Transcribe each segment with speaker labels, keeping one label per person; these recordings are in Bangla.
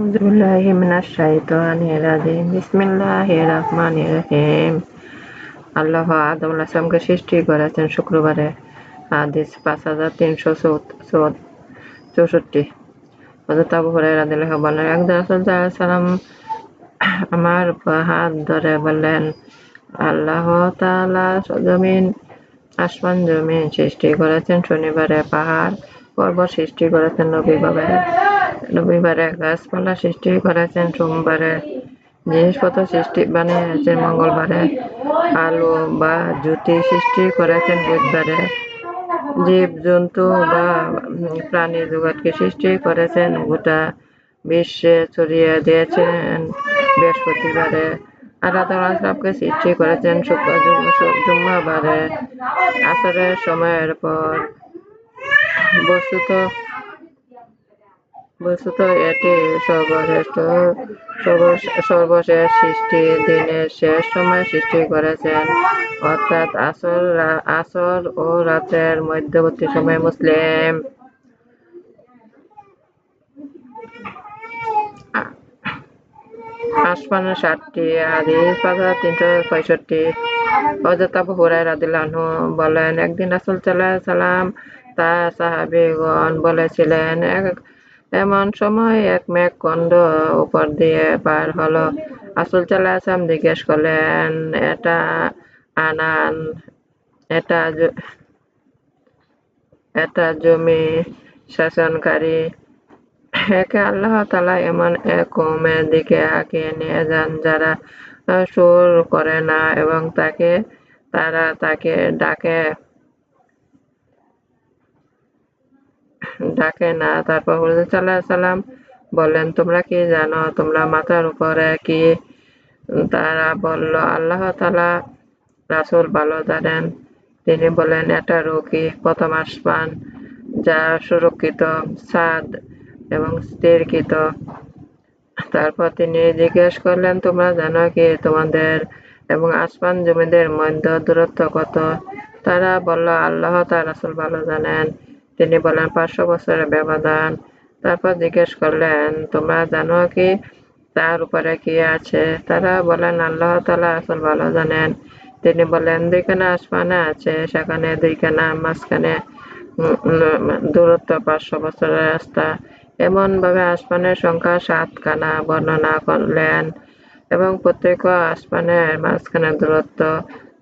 Speaker 1: আউযুবিল্লাহি মিনাশ শাইতানির রাজিম। বিসমিল্লাহির রহমানির রহিম। আল্লাহ আদম আলাইহিসসালামকে সৃষ্টি করেছেন শুক্রবারে। হাদিস ৫,৩৬৪। হযরত আবু হুরায়রা রাদিয়াল্লাহু আনহু বলেন, একদিন রাসূল সাল্লাল্লাহু আলাইহি ওয়াসাল্লাম আমার হাত ধরে বললেন, আল্লাহ তাআলা আসমান জমিন সৃষ্টি করেছেন শনিবারে, পাহাড় পর্বত সৃষ্টি করেছেন রবিবারে, গাছপালা সৃষ্টি করেছেন সোমবারে, জিনিসপত্র সৃষ্টি বানিয়েছেন মঙ্গলবারে, আলো বা জ্যোতি সৃষ্টি করেছেন বুধবারে, জীব-জন্তু বা প্রাণী জগৎকে সৃষ্টি করেছেন গোটা বিশ্বে ছড়িয়ে দিয়েছেন বৃহস্পতিবারে, আর আদম আলাইহিসসালামকে সৃষ্টি করেছেন জুম্মাবারে আসরের সময়ের পর। বস্তুত এটি সর্বশেষ সৃষ্টি, দিনের শেষ সময়ে সৃষ্টি করেছেন, অর্থাৎ আসর ও রাতের মধ্যবর্তী সময়ে। মুসলিম। আসমানের ৭টি। হাদিস ৫,৩৬৫। হযরত আবু হুরায়রা রাদিয়াল্লাহু আনহু বলেন, একদিন রাসূল সাল্লাল্লাহু আলাইহি ওয়াসাল্লাম তার সাহাবীগণ বলেছিলেন, এমন সময় এক মেঘখণ্ড উপর দিয়ে পার হলো। রাসূল সাল্লাল্লাহু আলাইহি ওয়াসাল্লাম জিজ্ঞেস করলেন, এটা আনান? এটা জমি শাসনকারী? একে আল্লাহ তাআলা এমন এক কওমের দিকে হাঁকিয়ে নিয়ে যান যারা সুর করে না এবং তারা তাকে ডাকে না। তারপর হুজুর সাল্লাল্লাহু আলাইহি ওয়াসাল্লাম বললেন, তোমরা কি জানো তোমরা মাথার উপরে কি? তারা বলল, আল্লাহ তাআলা রাসূল ভালো জানেন। তিনি বললেন, এটা রুকি, প্রথম আসমান, যা সুরক্ষিত, ছাদ এবং স্থিরকৃত। তারপর তিনি জিজ্ঞেস করলেন, তোমরা জানো কি তোমাদের এবং আসমান জমিনের মধ্যে দূরত্ব কত? তারা বলল, আল্লাহ তার রাসূল ভালো জানেন। তিনি বললেন, ৫০০ বছরের ব্যবধান। তারপর জিজ্ঞেস করলেন, তোমরা জানো কি তার উপরে কি আছে? তারা বললেন, আল্লাহ তাআলা রাসূল ভালো জানেন। তিনি বললেন, ২খানা আসমান আছে, সেখানে ২খানা, মাঝখানে দূরত্ব ৫০০ বছরের রাস্তা। এমন ভাবে আসমানের সংখ্যা ৭খানা বর্ণনা করলেন এবং প্রত্যেক আসমানের মাঝখানে দূরত্ব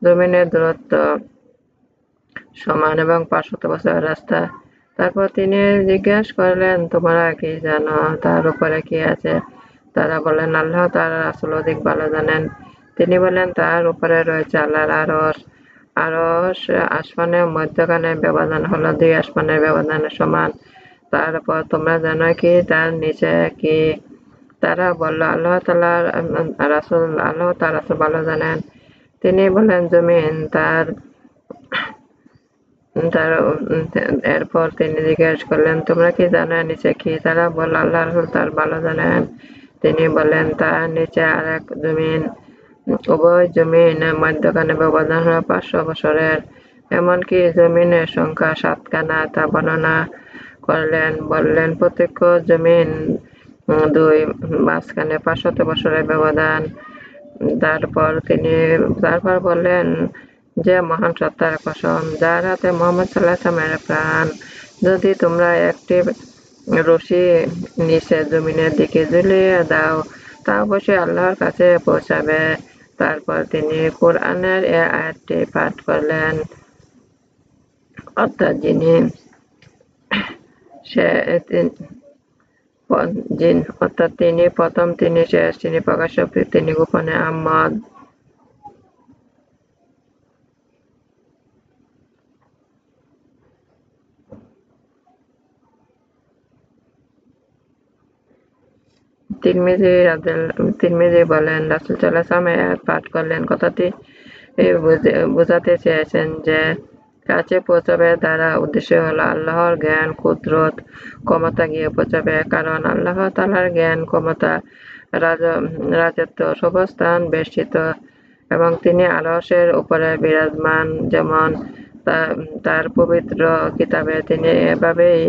Speaker 1: জমিনের দূরত্ব সমান এবং ৫০০ বছরের রাস্তা। তারপর তিনি জিজ্ঞেস করলেন, তোমরা কি জানো তার উপরে কি আছে? তারা বললেন, আল্লাহ তার রাসূল অধিক ভালো জানেন। তিনি বললেন, তার উপরে রয়েছে আল্লাহর আরশ। আরশ আসমানের মধ্যখানের ব্যবধান হলো ২ আসমানের ব্যবধানের সমান। তারপর তোমরা জানো কি তার নিচে কি? তারা বলল, আল্লাহ তার রাসূল ভালো জানেন। তিনি বললেন, জমিন। এরপর তিনি জিজ্ঞেস করলেন, তোমরা কি জানো এর নিচে কি? তারা বলল, আল্লাহ রাসূল তার ভালো জানেন। তিনি বললেন, তার নিচে আরেক জমিন, উভয় জমিনের মধ্যখানে ব্যবধান হলো ৫০০ বছরের। এমনকি জমিনের সংখ্যা ৭খানা, তা বর্ণনা করলেন। বললেন, প্রত্যেক জমিন ২, মাঝখানে ৫০০ বছরের ব্যবধান। তারপর বললেন, যে মহান সত্তার কসম, যার হাতে মুহাম্মদ সাল্লাল্লাহু আলাইহি ওয়াসাল্লামের প্রাণ, যদি তোমরা একটি রশি নিচে জমিনের দিকে ঝুলিয়ে দাও, তা অবশ্যই আল্লাহর কাছে পৌঁছাবে। তারপর তিনি কুরআনের এ আয়াতটি পাঠ করলেন, অর্থাৎ তিনি প্রথম, তিনি শেষ, তিনি প্রকাশ্য, তিনি গোপনে আহমদ। তিরমিজি বলেন, রাসূল সাল্লাল্লাহু আলাইহি ওয়াসাল্লাম এই আয়াত পাঠ করলেন। কথাটি বোঝাতে চেয়েছেন যে কাছে পৌঁছাবে দ্বারা উদ্দেশ্য হলো আল্লাহর জ্ঞান, কুদরত, ক্ষমতা গিয়ে পৌঁছাবে। কারণ আল্লাহ তাআলার জ্ঞান, ক্ষমতা, রাজত্ব সর্বস্থান বেষ্টিত এবং তিনি আরশের উপরে বিরাজমান। যেমন তার পবিত্র কিতাবে তিনি এভাবেই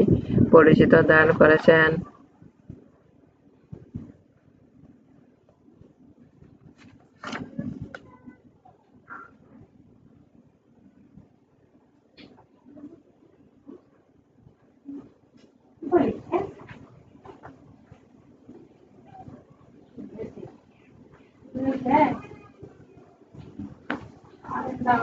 Speaker 1: পরিচিতি দান করেছেন। লাল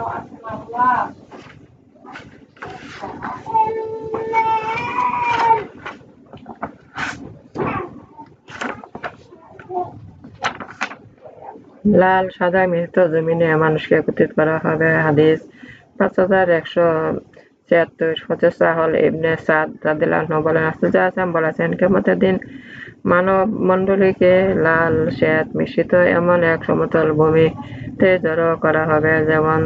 Speaker 1: সাদা মিশ্রিত জমিনে মানুষকে একত্রিত করা হবে। হাদিস 5176 হযরত সাহল ইবনে সাদ রাদিয়াল্লাহু আনহু বলেন, রাসূল সাল্লাল্লাহু আলাইহি ওয়াসাল্লাম বলেছেন, কিয়ামতের দিন মানব মণ্ডলীকে লাল শ্বেত মিশ্রিত এমন এক সমতল ভূমিতে জড়ো করা হবে যেমন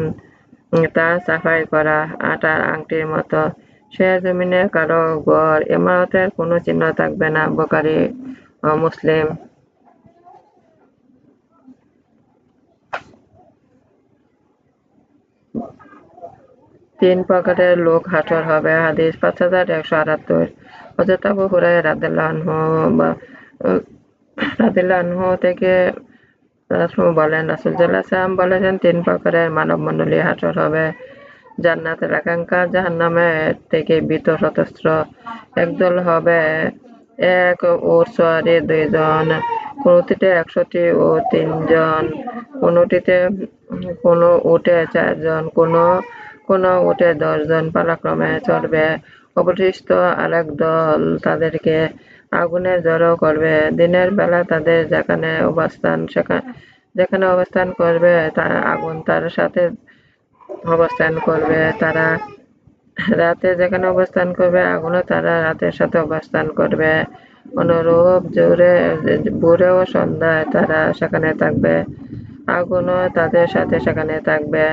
Speaker 1: তা সাফাই করা আটার আংটির মতো। সে জমিনে কারো ঘর ইমারতের কোনো চিহ্ন থাকবে না। বুখারী ও মুসলিম। তিন প্রকারের লোক হাসর হবে। হাদিস 5178 হযরত আবু হুরায়রা রাদিয়াল্লাহু আনহু থেকে বলেন, রাসূল সাল্লাল্লাহু আলাইহি ওয়াসাল্লাম বলেছেন, তিন প্রকারের মানব মণ্ডলী হাসর হবে। জান্নাতের আকাঙ্ক্ষা জাহান্নামের থেকে ভীত সন্ত্রস্ত। একদল হবে এক উট সওয়ারি 2 জন, কোনটিতে 100টি উট 3 জন, কোন উটে 4 জন, কোন উটে 10 জন পালাক্রমে চড়বে। অবশিষ্ট আরেক দল তাদেরকে আগুনে জড়ো করবে। দিনের বেলা তাদের যেখানে অবস্থান করবে আগুন তার সাথে অবস্থান করবে, তারা রাতে যেখানে অবস্থান করবে আগুনও তারা রাতের সাথে অবস্থান করবে। অনুরূপ ভোরে ও সন্ধ্যায় তারা সেখানে থাকবে, আগুনও তাদের সাথে সেখানে থাকবে।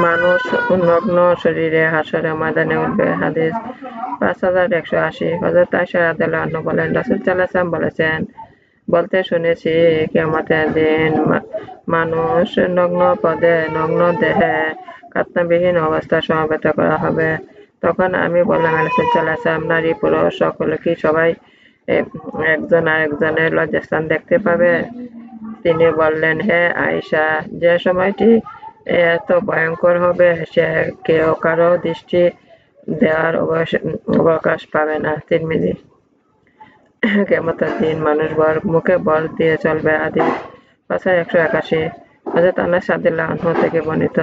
Speaker 1: মানুষ নগ্ন শরীরে হাসরের ময়দানে উঠবে। হাদিস 5180 হযরত আয়েশা রাদিয়াল্লাহু আনহা বলেন, রাসূল সাল্লাল্লাহু আলাইহি ওয়াসাল্লাম বলেছেন, বলতে শুনেছি, কিয়ামতের দিন মানুষ নগ্ন দেহে খাতনাবিহীন অবস্থায় সমবেত করা হবে। তখন আমি বললাম, রাসূল সাল্লাল্লাহু আলাইহি ওয়াসাল্লাম, নারী পুরুষ সকলে কি সবাই একজন আরেকজনের লজ্জাস্থান দেখতে পাবে? তিনি বললেন, হে আয়েশা, যে সময়টি এত ভয়ঙ্কর হবে সে কেউ কারো দৃষ্টি দেওয়ার অবকাশ পাবে না। তিরমিজি। কিয়ামতের দিন মানুষ মুখে বর দিয়ে চলবে। হাদিস 5181 হযরত আনাস রাদিয়াল্লাহু আনহু থেকে বর্ণিত,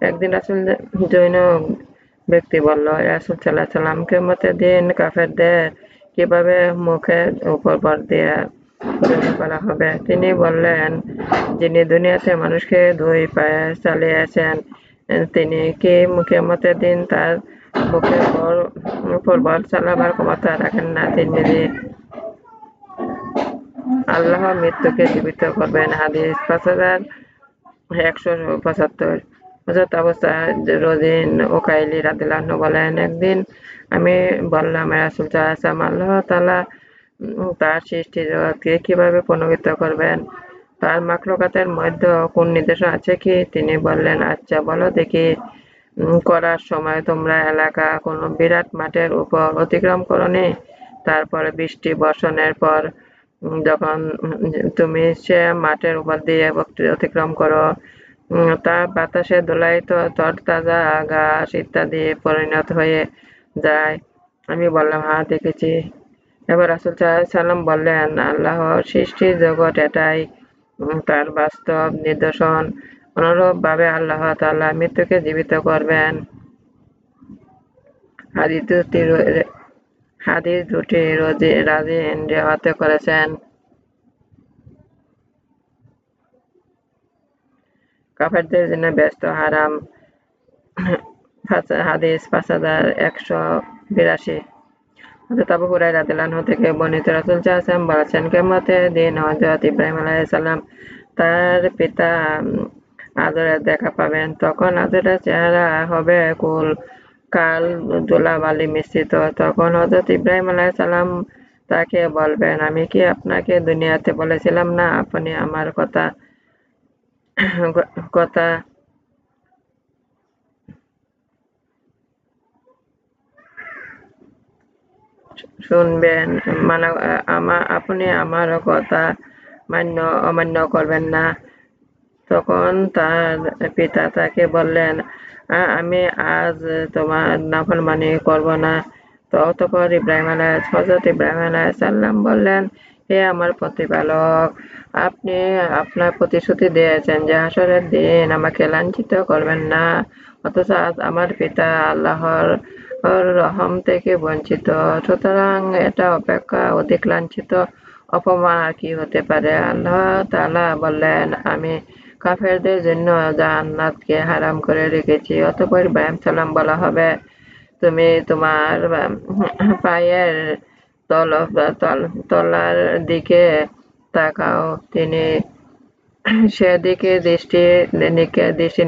Speaker 1: একদিন জৈন ব্যক্তি বলল, হে রাসূল সাল্লাল্লাহু আলাইহি ওয়াসাল্লাম, কিয়ামতের দিন কাফেরদের কিভাবে মুখের উপর বর দিয়ে জড়ো করা হবে? তিনি বললেন, যিনি দুনিয়াতে মানুষকে 2 পায়ে চালিয়েছেন তিনি কি কিয়ামতের দিন তার মুখের উপর বর চালাবার ক্ষমতা রাখেন না? তিরমিজি। আল্লাহ মৃত্যুকে জীবিত করবেন। হাদিস 5175 হযরত আবু সাঈদ রযিন উকাইলি রাদিয়াল্লাহু আনহু বলেন, একদিন আমি বললাম, হে রাসূল সাল্লাল্লাহু আলাইহি ওয়াসাল্লাম, আল্লাহ তাআলা তার সৃষ্টি জগৎকে কিভাবে পুনর্জীবিত করবেন? তার মাখলুকাতের মধ্যে কোন নির্দেশনা আছে কি? তিনি বললেন, আচ্ছা বলো দেখি। করার সময় তোমরা এলাকা কোন বিরাট মাঠের উপর অতিক্রম করনি? তারপরে বৃষ্টি বর্ষণের পর যখন তুমি সে মাঠের উপর দিয়ে অতিক্রম করো, তা বাতাসে দোলায়িত তরতাজা ঘাস ইত্যাদি পরিণত হয়ে যায়? আমি বললাম, হ্যাঁ দেখেছি। এবার রাসূল সাল্লাল্লাহু আলাইহি ওয়াসাল্লাম বললেন, আল্লাহর সৃষ্টি জগৎ এটাই তার বাস্তব নিদর্শন। অনুরূপ ভাবে আল্লাহ তাআলা মৃত্যুকে জীবিত করবেন। হাদিস দুটি রাজিন রিওয়ায়াত করেছেন। কাফেরদের জন্য ব্যস্ত হারাম। হাদিস 5182 হযরত আবু হুরায়রা রাদিয়াল্লাহু আনহু থেকে বর্ণিত, রাসূল সাল্লাল্লাহু আলাইহি ওয়াসাল্লাম বলেছেন, কিয়ামতের দিন হযরত ইব্রাহিম আলাইহিস সালাম তার পিতা আজরের দেখা পাবেন। তখন আজরের চেহারা হবে কাল ধুলাবালি মিশ্রিত। তখন হযরত ইব্রাহিম আলাইহিস সালাম তাকে বলবেন, আমি কি আপনাকে দুনিয়াতে বলেছিলাম না আপনি আমার কথা শুনবেন, আপনি আমার কথা অমান্য করবেন না? তখন তার পিতা তাকে বললেন, আমি আজ তোমার নাফরমানি করব না। অতঃপর হযরত ইব্রাহিম আলাইহিস সালাম বললেন, হে আমার প্রতিপালক, আপনি আপনার প্রতিশ্রুতি দিয়েছেন যে হাসরের দিন আমাকে লাঞ্ছিত করবেন না, অথচ আজ আমার পিতা আল্লাহর রহম থেকে বঞ্চিত। সুতরাং এটা অপেক্ষা অধিক লাঞ্ছিত অপমান আর কি হতে পারে? আল্লাহ তাআলা বললেন, আমি কাফেরদের জন্য জান্নাতকে হারাম করে রেখেছি। অতঃপর ইব্রাহিম সালাম বলা হবে, তুমি তোমার পায়ের তলার দিকে তাকাও। তিনি সেদিকে দৃষ্টি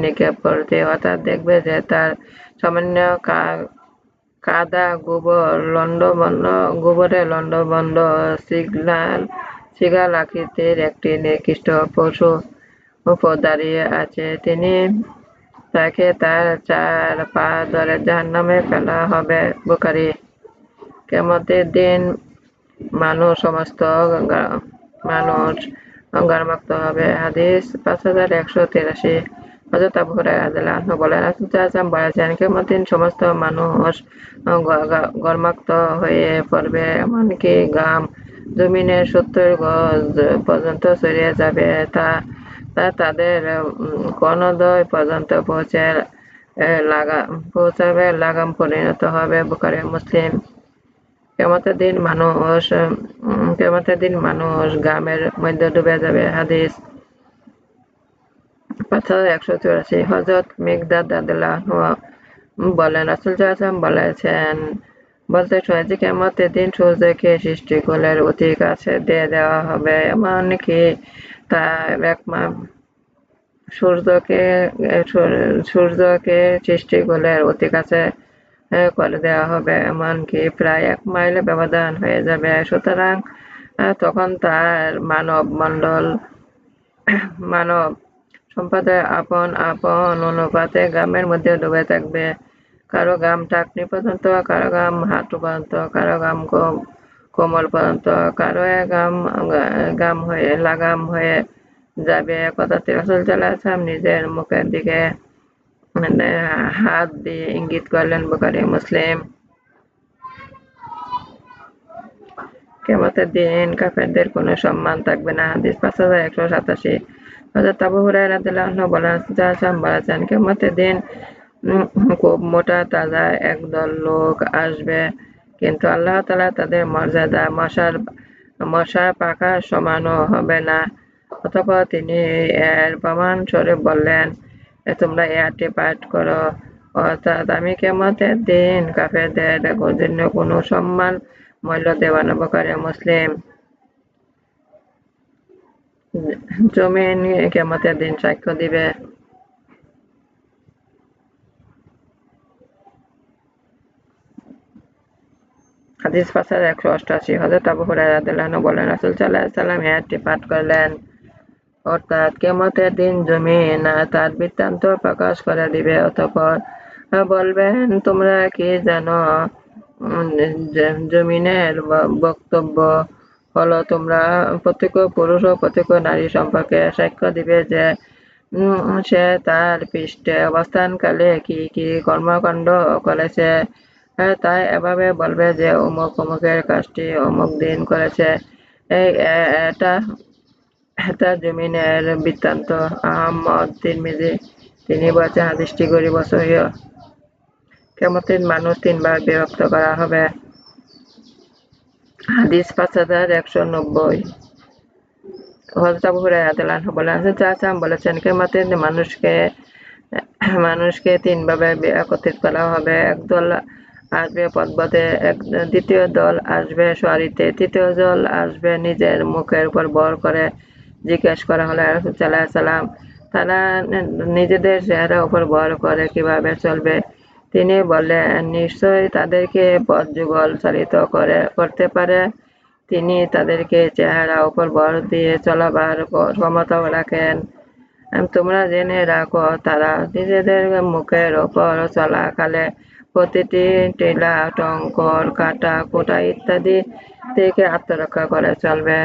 Speaker 1: নিক্ষেপ করতে হঠাৎ দেখবে যে তার সামান্য কাদা গোবরে লণ্ডভণ্ড শৃগাল আকৃতির একটি নিকৃষ্ট পশু উপর দাঁড়িয়ে আছে। তাকে তার 4 পা ধরে জাহান্নামে ফেলা হবে। বুখারী। কিয়ামতের দিন সমস্ত মানুষ ঘর্মাক্ত হবে। হাদিস 5183। হযরত আবু হুরায়রা রাদিয়াল্লাহু আনহু বলেন, রাসূল সাল্লাল্লাহু আলাইহি ওয়াসাল্লাম বলেছেন, কিয়ামতের দিন সমস্ত মানুষ ঘর্মাক্ত হয়ে পড়বে, এমনকি ঘাম জমিনের 70 গজ পর্যন্ত ছড়িয়ে যাবে। তা তাদের কর্ণদ্বয় পর্যন্ত পৌঁছাবে, লাগাম পরিণত হবে। বুখারী মুসলিম। কিয়ামতের দিন মানুষ ঘামের মধ্যে ডুবে যাবে। হাদিস 5184। হযরত মিকদাদ রাদিয়াল্লাহু আনহু বলেন, রাসূল সাল্লাল্লাহু আলাইহি ওয়াসাল্লাম বলতে শুনেছি, কিয়ামতের দিন সূর্যকে সৃষ্টিকুলের অতি কাছে দিয়ে দেওয়া হবে, এমনকি তার সূর্যকে সৃষ্টিকুলের অতি কাছে করে দেওয়া হবে, এমনকি প্রায় 1 মাইল ব্যবধান হয়ে যাবে। সুতরাং তখন তার মানব সম্প্রদায় আপন আপন অনুপাতে ঘামের মধ্যে ডুবে থাকবে। কারো ঘাম টাকনি পর্যন্ত, কারো ঘাম হাঁটু পর্যন্ত, কারো ঘাম কোমর পর্যন্ত, কারো লাগাম হয়ে যাবে। কথাটি রাসূল সাল্লাল্লাহু আলাইহি ওয়াসাল্লাম নিজের মুখের দিকে হাত দিয়ে ইঙ্গিত করলেন। বুখারী মুসলিম। কিয়ামতের দিন কাফেরদের কোনো সম্মান থাকবে না। হাদিস 5187। হযরত আবু হুরায়রা রাদিয়াল্লাহু আনহু বলেন, রাসূল সাল্লাল্লাহু আলাইহি ওয়াসাল্লাম বলেছেন, কিয়ামতের দিন খুব মোটা তাজা একদল লোক আসবে, কিন্তু আল্লাহ তাআলা তাদের মর্যাদা মশার পাখার সমানও হবে না। অতঃপর তিনি এর প্রমাণস্বরূপ বললেন, তোমরা এ আয়াতটি পাঠ করো, অর্থাৎ আমি কিয়ামতের দিন কাফেরদের জন্য কোনো সম্মান মূল্য দেব না। বুখারী মুসলিম। জমিন কিয়ামতের দিন সাক্ষ্য দিবে। হাদিস 5188। হযরত আবু হুরায়রা রাদিয়াল্লাহু আনহু বলেন, রাসূল সাল্লাল্লাহু আলাইহি ওয়াসাল্লাম এই আয়াতটি পাঠ করলেন, অর্থাৎ কিয়ামতের দিন জমিন তার বৃত্তান্ত প্রকাশ করে দিবে। অতঃপর বলবেন, তোমরা কি জানো? জমিনের বক্তব্য হলো, তোমরা প্রত্যেক পুরুষ ও প্রত্যেক নারী সম্পর্কে সাক্ষ্য দিবে যে সে তার পৃষ্ঠে অবস্থানকালে কি কি কর্মকাণ্ড করেছে। তাই এভাবে বলবে যে অমুক অমুকের কাজটি অমুক দিন করেছে। এটা জমিনের বৃত্তান্ত। আহমদ তিরমিজি। তিনি বলেছেন, হাদিসটি গরীব ও সহিহ। কিয়ামতের মানুষ 3 বার বিভক্ত করা হবে। হাদিস 5190। হযরত আবু হুরায়রা রাদিয়াল্লাহু আনহু বলেন, রাসূল সাল্লাল্লাহু আলাইহি ওয়াসাল্লাম বলেছেন, কিয়ামতের দিন মানুষকে 3 ভাবে একত্রিত করা হবে। একদল আসবে পথপথে, দ্বিতীয় দল আসবে সারিতে, তৃতীয় দল আসবে নিজের মুখের উপর ভর করে। জিজ্ঞেস করা হলো, ইয়া রাসূলুল্লাহ সাল্লাল্লাহু আলাইহি ওয়াসাল্লাম, তারা নিজেদের চেহারার উপর ভর করে কিভাবে চলবে? তিনি বললেন, নিশ্চয়ই তাদেরকে পথ যুগল চালিত করতে পারে। তিনি তাদেরকে চেহারার উপর ভর দিয়ে চলাবার ক্ষমতাও রাখেন। তোমরা জেনে রাখো, তারা নিজেদের মুখের উপর চলাকালে প্রতিটি টিলা, টঙ্কর, কাটা, কোটা ইত্যাদি থেকে আত্মরক্ষা করে চলবে।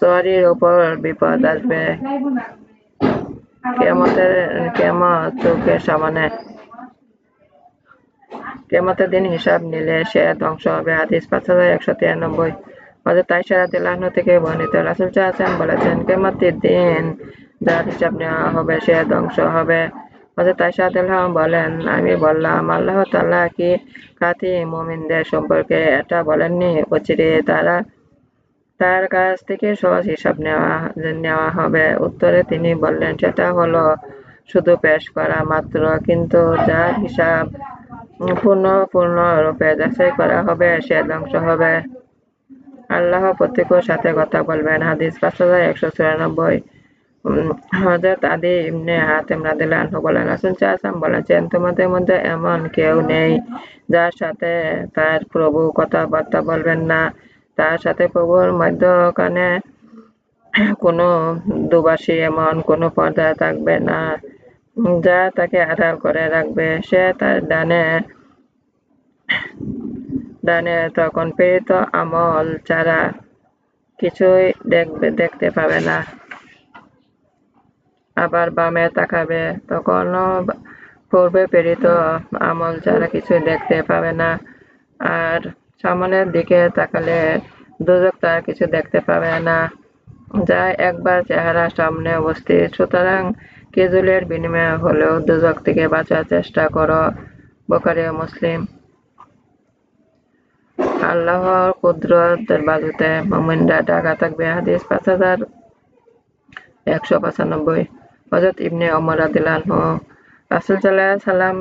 Speaker 1: শরীর উপর বিপদ আসবে। কিয়ামত চোখের সামনে। কিয়ামতের দিন হিসাব নিলে সে ধ্বংস হবে। হাদিস 5193। হযরত আয়েশা রাদিয়াল্লাহু আনহা থেকে বর্ণিত, রাসূল সাল্লাল্লাহু আলাইহি ওয়াসাল্লাম বলেছেন, কিয়ামতের দিন যার হিসাব নেওয়া হবে সে ধ্বংস হবে। হযরত আয়েশা রাদিয়াল্লাহু আনহা বলেন, আমি বললাম, আল্লাহ তাআলা কি খাঁটি মুমিনদের সম্পর্কে এটা বলেননি? অচিরে তার কাছ থেকে সহজ হিসাব নেওয়া হবে। উত্তরে তিনি বললেন, সেটা হলো শুধু পেশ করা মাত্র, কিন্তু যার হিসাব পূর্ণরূপে যাচাই করা হবে সে ধ্বংস হবে। আল্লাহ প্রত্যেকের সাথে কথা বলবেন। হাদিস 5194। হযরত আদি ইবনে হাতেম রাদিয়াল্লাহু আনহু বলেন, রাসূল সাল্লাল্লাহু আলাইহি ওয়াসাল্লাম বলেছেন, তোমাদের মধ্যে এমন কেউ নেই যার সাথে তার প্রভু কথাবার্তা বলবেন না। তার সাথে প্রভুর মধ্যখানে কোনো দুভাষী এমন কোনো পর্দা থাকবে না যা তাকে আড়াল করে রাখবে। সে তার ডানে তখন প্রেরিত আমল ছাড়া কিছুই দেখতে পাবে না, আবার বামে তাকাবে, তখনও পূর্বে প্রেরিত আমল ছাড়া কিছুই দেখতে পাবে না, আর সামনের দিকে তাকালে দোজখ তার কিছু দেখতে পাবে না, যা একবার চেহারা সামনে উপস্থিত। সুতরাং কেজুলের বিনিময়ে হলেও দোজখ থেকে বাঁচার চেষ্টা করো। বুখারী ও মুসলিম। আল্লাহর কুদরতের বাজুতে মুমিনরা ঢাকা থাকবে। হাদিস 5195। হযরত ইবনে ওমর রাদিয়াল্লাহু আনহু রাসূল সাল্লাল্লাহু আলাইহি ওয়াসাল্লাম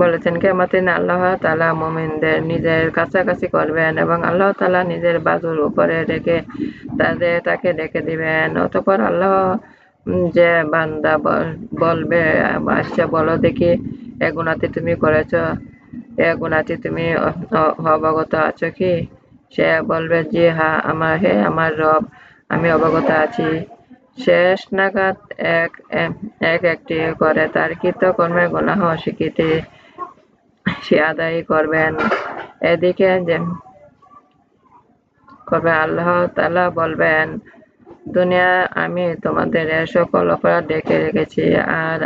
Speaker 1: বলেছেন, কিয়ামতের দিন আল্লাহ তাআলা মুমিনদের নিজের কাছাকাছি করবেন এবং আল্লাহ তাআলা নিজের বাজুর উপরে রেখে তাকে ডেকে দিবেন। অতঃপর আল্লাহ যে বান্দা বলবে, আচ্ছা বলো দেখি, এ গুনাহটি তুমি করেছ, এ গুনাহটি তুমি অবগত আছো কি? সে বলবে, জি হ্যাঁ, আমার রব, আমি অবগত আছি। শেষ নাগাদ একটি করে তার কৃত কর্মের গুনাহ স্বীকৃতি সে আদায় করবেন। এদিকে আল্লাহ তাআলা বলবেন, দুনিয়ায় আমি তোমাদের এ সকল অপরাধ ঢেকে রেখেছি, আর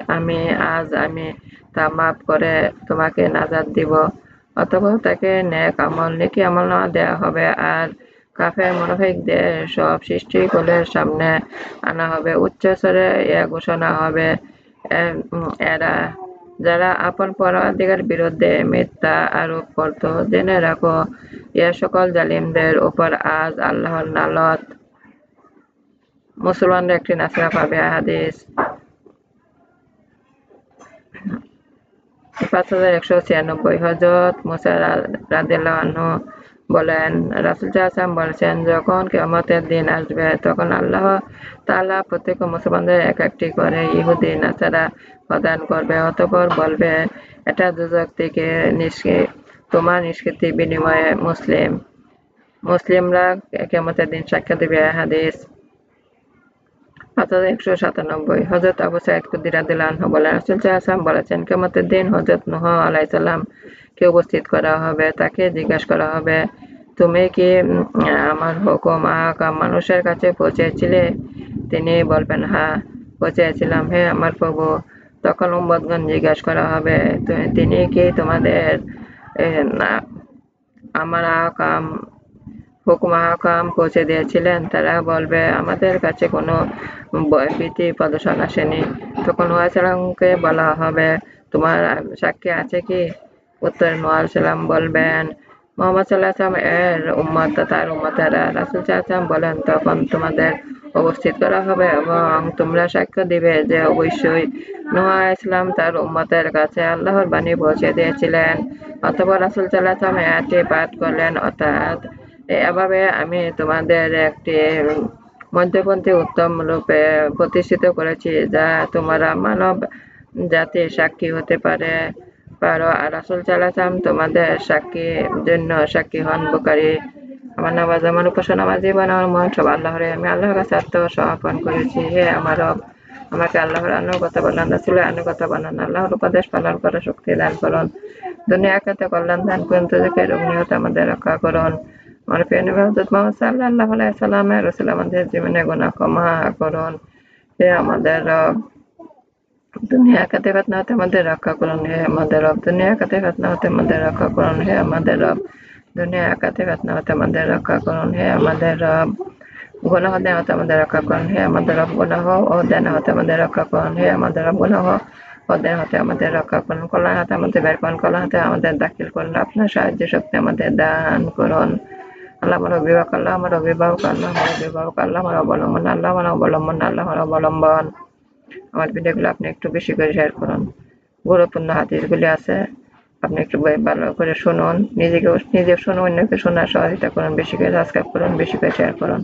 Speaker 1: আজ আমি তা মাফ করে তোমাকে নাজাত দিব। অতঃপর তাকে নেকি আমলনামা দেয়া হবে, আর কাফের মুনাফিকদের সব সৃষ্টিকুলের সামনে আনা হবে। উচ্চস্বরে এ ঘোষণা হবে, এরা যারা আপন পরওয়ারদিগার বিরুদ্ধে মিথ্যা আরোপ করত, জেনে রাখো, এ সকল জালিমদের উপর আজ আল্লাহর লানত। মুসলমানরা একটি নাসিহা পাবে। হাদিস 5196। হযরত মুসা রাদিয়াল্লাহু আনহু বলেন, রাসূল সাল্লাল্লাহু আলাইহি ওয়াসাল্লাম বলেছেন, যখন কিয়ামতের দিন আসবে তখন আল্লাহ তাআলা প্রত্যেক মুসলমানদের একটি করে ইহুদি নাসারা প্রদান করবে। অতঃপর বলবে, এটা দোজখ থেকে তোমার নিষ্কৃতির বিনিময়ে মুসলিমরা কিয়ামতের দিন সাক্ষ্য দিবে। হাদিস 5197। হযরত আবু সাঈদ খুদরী রাদিয়াল্লাহু আনহু বলেন, রাসূল সাল্লাল্লাহু আলাইহি ওয়াসাল্লাম বলেছেন, কিয়ামতের দিন হযরত নূহ আলাইহিস সালামকে উপস্থিত করা হবে। তাকে জিজ্ঞাসা করা হবে, তুমি কি আমার হুকুম আহকাম মানুষের কাছে পৌঁছেছিলে? তিনি বলবেন, হ্যাঁ, পৌঁছেছিলাম, হে আমার প্রভু। তখন উম্মতগণ জিজ্ঞাসা করা হবে, তিনি কি তোমাদের আমার হুকুম আহকাম পৌঁছে দিয়েছিলেন? তারা বলবে, আমাদের কাছে কোনো ভীতি প্রদর্শন আসেনি। তখন নূহ আলাইহিস সালামকে বলা হবে, তোমার সাক্ষী আছে কি? উত্তরে নূহ আলাইহিস সালাম বলবেন, মুহাম্মদ সাল্লাল্লাহু আলাইহি ওয়াসাল্লাম এর উম্মত তার উম্মতেরা। রাসূল সাল্লাল্লাহু আলাইহি ওয়াসাল্লাম বলেন, তখন তোমাদের উপস্থিত করা হবে এবং তোমরা সাক্ষ্য দিবে যে অবশ্যই নূহ আলাইহিস সালাম তার উম্মতের কাছে আল্লাহর বাণী পৌঁছে দিয়েছিলেন। অতঃপর রাসূল সাল্লাল্লাহু আলাইহি ওয়াসাল্লাম আয়াতটি পাঠ করলেন, অর্থাৎ এভাবে আমি তোমাদের একটি মধ্যপন্থী উত্তম রূপে প্রতিষ্ঠিত করেছি, যা তোমরা মানব জাতির সাক্ষী হতে পারো, আর রাসূল সাল্লাল্লাহু আলাইহি ওয়াসাল্লাম তোমাদের জন্য সাক্ষী হন। বুখারী। আমার নামাজ, আমার উপাসনা, আমার জীবন, আমার মন সব আল্লাহরই। আমি আল্লাহর কাছে আত্মসমর্পণ করেছি। হে আমার রব, আমাকে আল্লাহর আনুগত্য বানান, রাসূলের আনুগত্য বানান, আল্লাহর উপদেশ পালন করার শক্তি দান করুন, দুনিয়া আখিরাতে কল্যাণ দান করুন, দোজখের অগ্নি হতে আমাদের রক্ষা করুন। আমার প্রিয় নবী হযরত মুহাম্মদ সাল্লাল্লাহু আলাইহি ওয়াসাল্লামের রাসূল আমাদের জীবনে গুনাহ ক্ষমা করুন। হে আমাদের রব, দুনিয়া কাতে ফিতনা হতে আমাদের রক্ষা করুন হে আমাদের রব। দুনিয়া কাতে ফিতনা হতে আমাদের রক্ষা করুন হে আমাদের রব। দুনিয়া কাতে ফিতনা হতে আমাদের রক্ষা করুন হে আমাদের রব। গুনাহ দেনা হতে আমাদের রক্ষা করুন হে আমাদের রব। গুনাহ ও দেনা হতে আমাদের রক্ষা করুন হে আমাদের রব। গুনাহ ও দেনা হতে আমাদের রক্ষা করুন। কল্যাণ হাতে আমাদের বের করুন, কল্যাণ হাতে আমাদের দাখিল করুন। আপনার সাহায্য শক্তি আমাদের দান করুন। আল্লাহ আমার অভিভাবক, আল্লাহ আমার অভিভাবক, আল্লাহ আমার অভিভাবক, আল্লাহ আমার অবলম্বন, আল্লাহ আমার অবলম্বন, আল্লাহ আমার অবলম্বন। আমার ভিডিওগুলো আপনি একটু বেশি করে শেয়ার করুন। গুরুত্বপূর্ণ হাদিসগুলি আছে, আপনি একটু ভালো করে শুনুন, নিজে শুনুন, অন্যকে শোনার সহযোগিতা করুন, বেশি করে সাবস্ক্রাইব করুন, বেশি করে শেয়ার করুন।